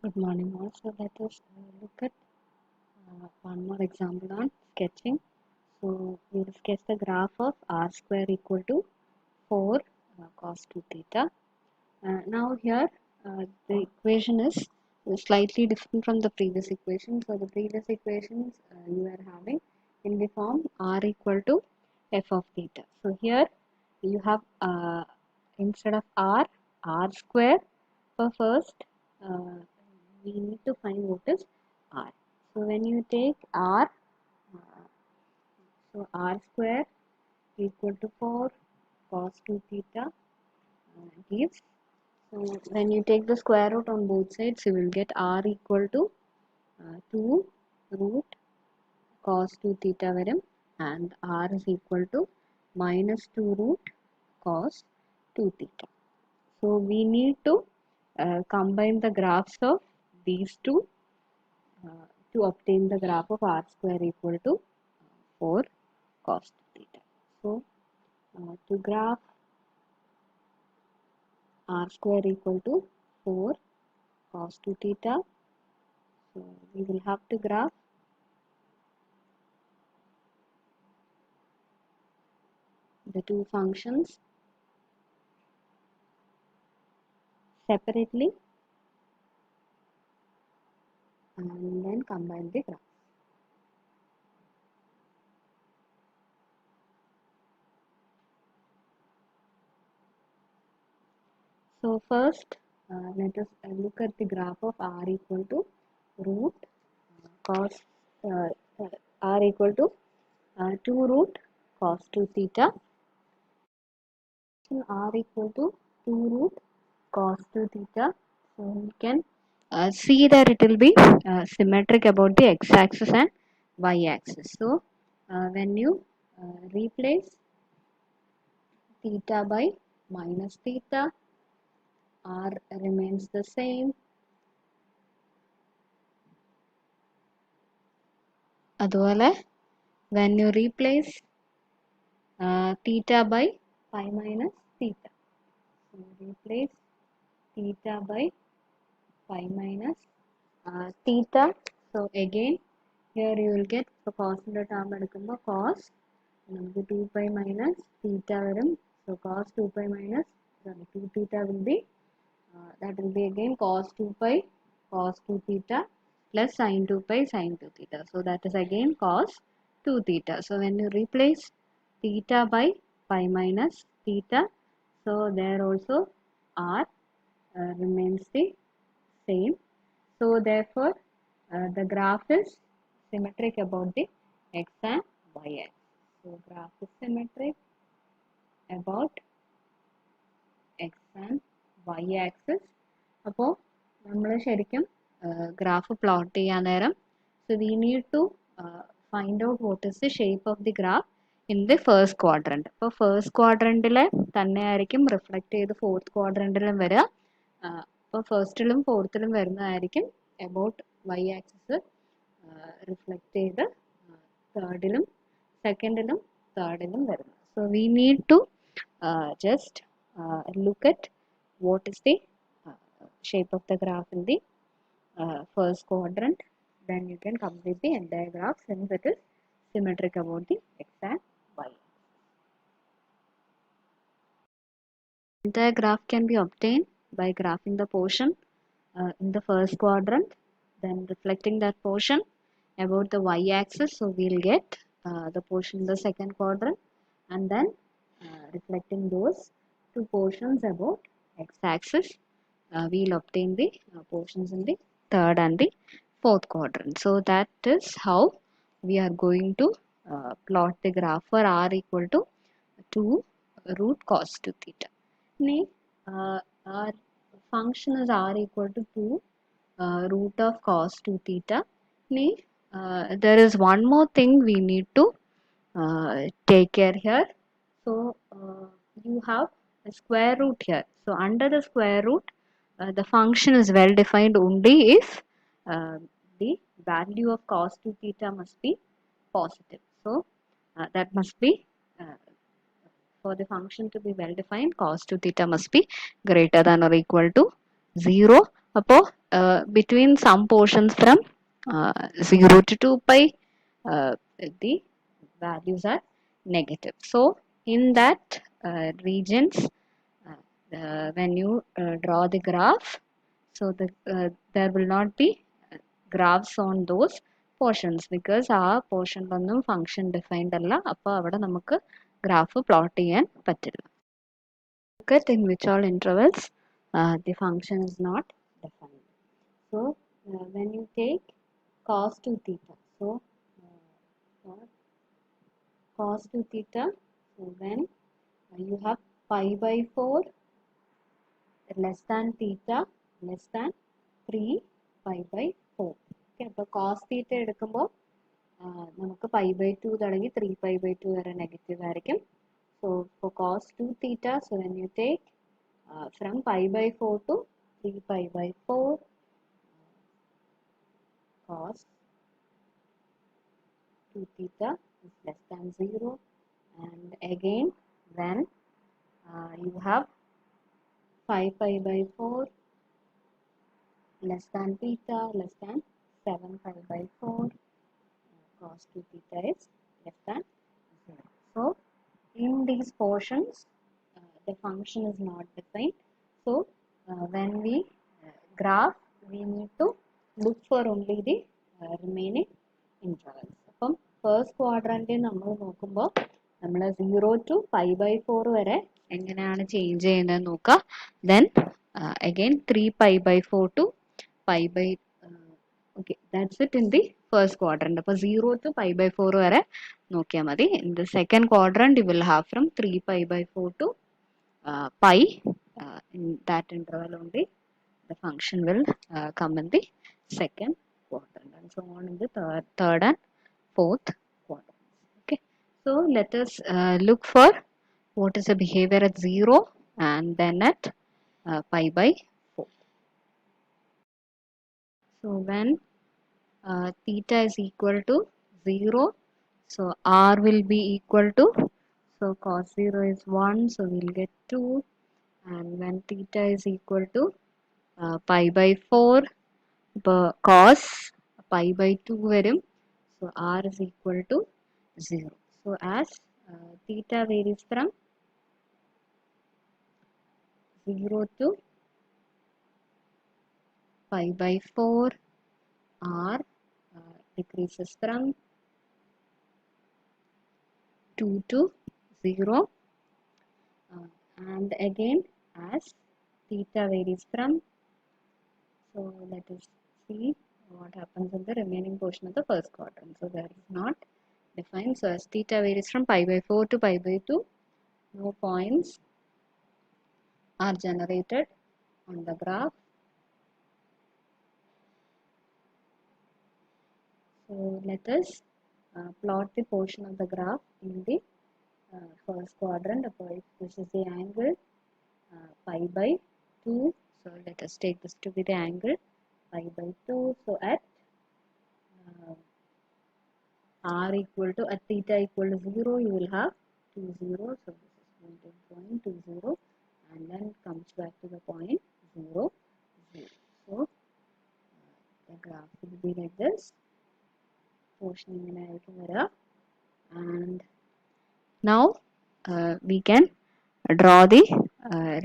Good morning all. So let us look at one more example on sketching. So we will sketch the graph of r square equal to 4 cos 2 theta. Now here the equation is slightly different from the previous equation. So the previous equations you are having in the form r equal to f of theta. So here you have instead of r square. For first we need to find what is r. So when you take r, so r square equal to 4 cos 2 theta gives. So when you take the square root on both sides, you will get r equal to 2 root cos 2 theta varum, and r is equal to minus 2 root cos 2 theta. So we need to combine the graphs of these two to obtain the graph of r square equal to 4 cos theta. So to graph r square equal to 4 cos 2 theta, so we will have to graph the two functions separately and then combine the graph. So first let us look at the graph of r equal to root cos uh, r equal to 2 root cos 2 theta. R equal to 2 root cos 2 theta. So we can see that it will be symmetric about the x-axis and y-axis. So when you replace theta by minus theta, r remains the same. അതുപോലെ when you replace theta by pi minus theta, so replace theta by pi minus theta. So again here you will get the cos ന്റെ term എടുക്കുമ്പോൾ cos നമുക്ക് 2 pi minus theta വരും. So cos 2 pi minus 2 theta will be that will be again cos 2 pi cos 2 theta plus sin 2 pi sin 2 theta. So that is again cos 2 theta. So when you replace theta by pi minus theta, so there also r remains the same. So therefore the graph is symmetric about the x and y axis. So graph is symmetric about x and y axis. അപ്പോൾ നമ്മൾ ശരിക്കും graph plot ചെയ്യാൻ നേരം so we need to find out what is the shape of the graph in the first quadrant. അപ്പോൾ first ക്വാഡ്രൻറ്റിലെ തന്നെ ആയിരിക്കും reflect ചെയ്ത് fourth ക്വാഡ്രൻറ്റിലും വരിക. അപ്പോൾ ഫസ്റ്റിലും ഫോർത്തിലും വരുന്നതായിരിക്കും എബൌട്ട് വൈ ആക്സിസ് റിഫ്ലക്റ്റ് ചെയ്ത് തേർഡിലും സെക്കൻഡിലും തേർഡിലും വരുന്നത്. So we need to just look at what is the shape of the graph in the first quadrant. Then you can complete the entire graph since it is symmetric about the x and y. Entire graph can be obtained by graphing the portion in the first quadrant, then reflecting that portion about the y-axis. So we'll get the portion in the second quadrant, and then reflecting those two portions about x-axis, we'll obtain the portions in the third and the fourth quadrant. So that is how we are going to plot the graph for r equal to 2 root cos 2 theta. Our function is r equal to 2 root of cos 2 theta. There is one more thing we need to take care here. So you have a square root here. So under the square root, the function is well defined only if the value of cos 2 theta must be positive. So that must be for the function to be well defined, cos 2 theta must be greater than or equal to 0, അപ്പോൾ between some portions from 0 to 2 pi, the values are negative. So in that regions, when you draw the graph, so there will not be graphs on those portions because ആ പോർഷനിലൊന്നും function defined അല്ല. അപ്പോൾ അവിടെ നമുക്ക് graph plot ചെയ്യാൻ പറ്റില്ല. Look at in which all intervals the function is not defined. So when you take cos 2 theta, so for cos 2 theta, so when you have pi by 4 less than theta less than 3 pi by 4. Okay, അപ്പോൾ cos theta എടുക്കുമ്പോൾ നമുക്ക് pi by 2 തുടങ്ങി 3 pi by 2 വരെ negative ആയിരിക്കും. So for cos 2 theta, so when you take from pi by 4 to 3 pi by 4, cos 2 theta is less than 0, and again when you have 5 pi by 4 less than theta less than 7 pi by 4, cos 2 theta is less than 0. So in these portions the function is not defined. So when we graph, we need to look for only the remaining intervals. അപ്പം first ക്വാഡ്രൻറ്റിൽ നമ്മൾ നോക്കുമ്പോൾ നമ്മൾ 0 to pi by 4 വരെ എങ്ങനെയാണ് change ചെയ്യുന്നത് നോക്കുക. Then again 3 pi by 4 to pi by okay, that's it in the first quadrant. അപ്പോൾ 0 to pi by 4 വരെ നോക്കിയാൽ മതി. In the second quadrant you will have from 3 pi by 4 to pi. In that interval only the function will come in the second quadrant, and so on in the third and fourth quadrant. Okay, so let us look for what is the behavior at 0 and then at pi by 4. So when theta is equal to 0, so r will be equal to, so cos 0 is 1, so we'll get 2, and when theta is equal to pi by 4, cos pi by 2 varum, so r is equal to 0. So as theta varies from 0 to pi by 4, r decreases from 2 to 0, and again as theta varies from, so let us see what happens in the remaining portion of the first quadrant. So that is not defined. So as theta varies from pi by 4 to pi by 2, no points are generated on the graph. So let us plot the portion of the graph in the first quadrant. If this is the angle pi by 2, so let us take this to be the angle pi by 2. So at r equal to, at theta equal to 0, you will have 2 0. So this is going to point 2 0, and then comes back to the point 0 0. So the graph will be like this. Portion ഇങ്ങനെ ആയിരിക്കും വരിക, and now we can draw the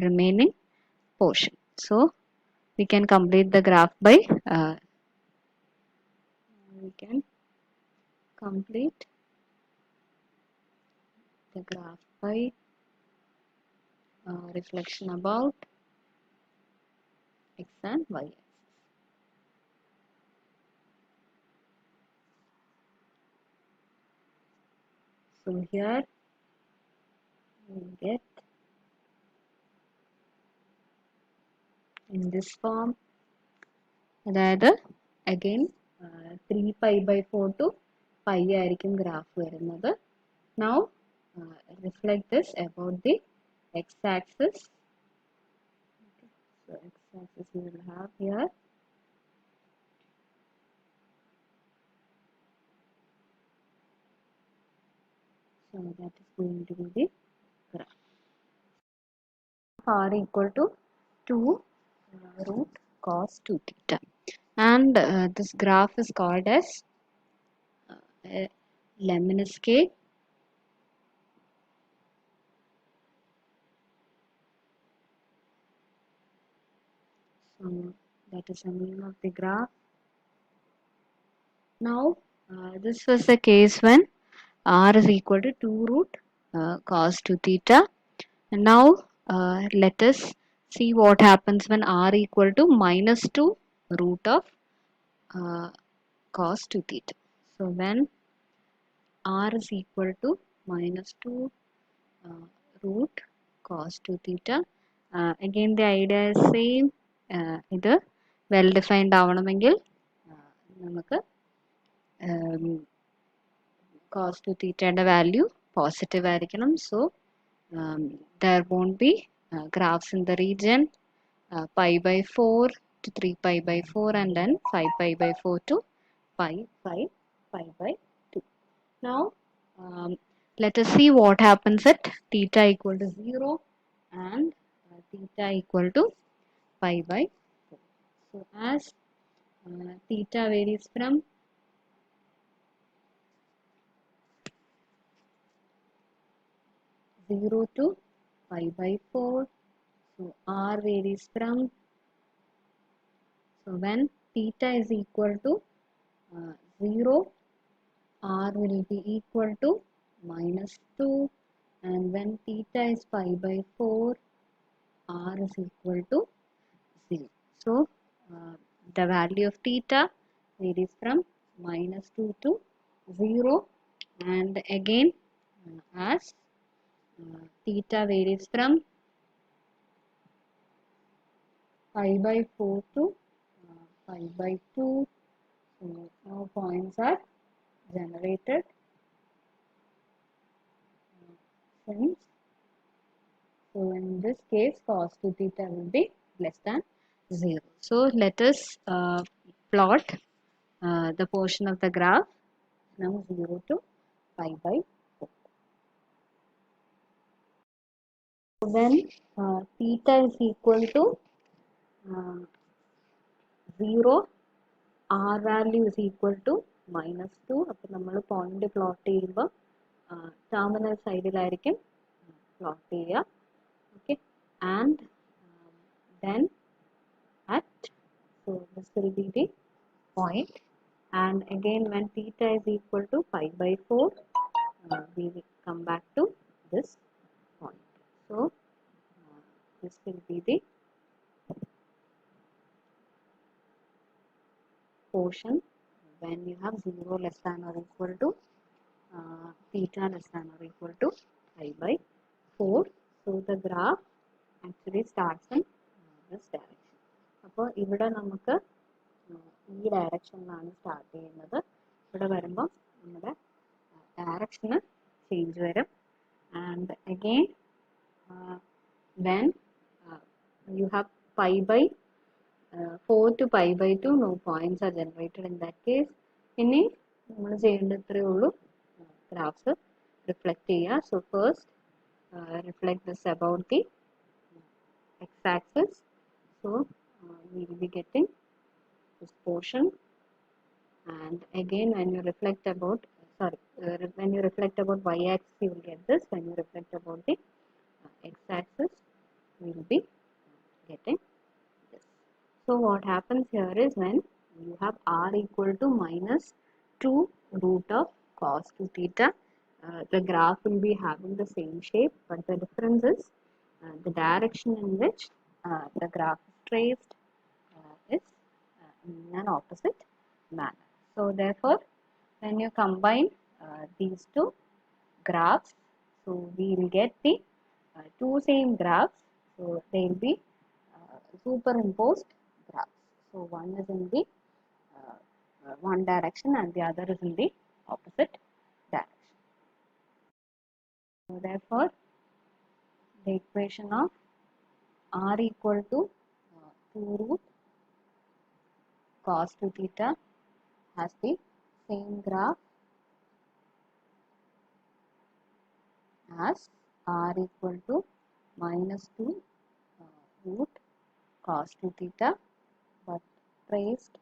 remaining portion. So we can complete the graph by we can complete the graph by reflection about x and y axis. So here we get in this form, അതായത് again 3 pi by 4 to pi ആയിരിക്കും graph വരുന്നത്. Now reflect this about the x-axis. Okay. So x-axis we will have here. So that is going to be the graph. R equal to 2 root cos 2 theta. And this graph is called as a lemniscate. So that is the name of the graph. Now this was the case when r is equal to 2 root cos 2 theta. And now let us see what happens when r equal to minus 2 root of uh, cos 2 theta. So when r is equal to minus 2 uh, root cos 2 theta, again the idea is same. ഇത് well defined ആവണമെങ്കിൽ നമുക്ക് cos 2 theta value positive ആയിരിക്കണം. So there won't be graphs in the region pi by 4 to 3 pi by 4 and then 5 pi by 4 to 5 pi by 2. Now let us see what happens at theta equal to 0 and theta equal to pi by 4. So as theta varies from 0 to pi by 4. So r varies from, so when theta is equal to 0, r will be equal to minus 2, and when theta is pi by 4, r is equal to 0. So the value of theta varies from minus 2 to 0, and again as theta varies from pi by 4 to pi by 2. So now points are generated since, so in this case cos 2 theta will be less than 0. So let us plot the portion of the graph from 0 to pi by 4. When theta is equal to 0, r value is equal to minus 2. അപ്പോൾ നമ്മൾ point plot ചെയ്യുമ്പോൾ terminal സൈഡിലായിരിക്കും plot ചെയ്യുക. Okay, and then at, so this will be the point, and again when theta is equal to pi by 4, we will come back to this point. So this will be the portion when you have 0 less than or equal to theta less than or equal to pi by 4. So the graph actually starts in this direction. അപ്പോൾ ഇവിടെ നമുക്ക് ഈ ഡയറക്ഷനിലാണ് start ചെയ്യുന്നത്. ഇവിടെ വരുമ്പോൾ നമ്മുടെ direction change വരും. And again when you have pi by 4 to pi by 2, no points are generated in that case. ഇനി നമ്മൾ ചെയ്യേണ്ട ഇത്രയേ ഉള്ളൂ, ഗ്രാഫ്സ് റിഫ്ലക്റ്റ് ചെയ്യുക. So first reflect this about the x-axis. So we will be getting this portion, and again when you reflect about, when you reflect about y-axis you will get this. When you reflect about the x-axis we will be getting this. So what happens here is when you have r equal to minus 2 root of cos 2 theta, the graph will be having the same shape, but the difference is the direction in which the graph is traced is in an opposite manner. So therefore when you combine these two graphs, so we will get the two same graphs. So they will be superimposed graphs. So one is in the one direction and the other is in the opposite direction. So therefore the equation of r equal to 2 root cos 2 theta has the same graph as r equal to minus 2 root cos 2 theta raised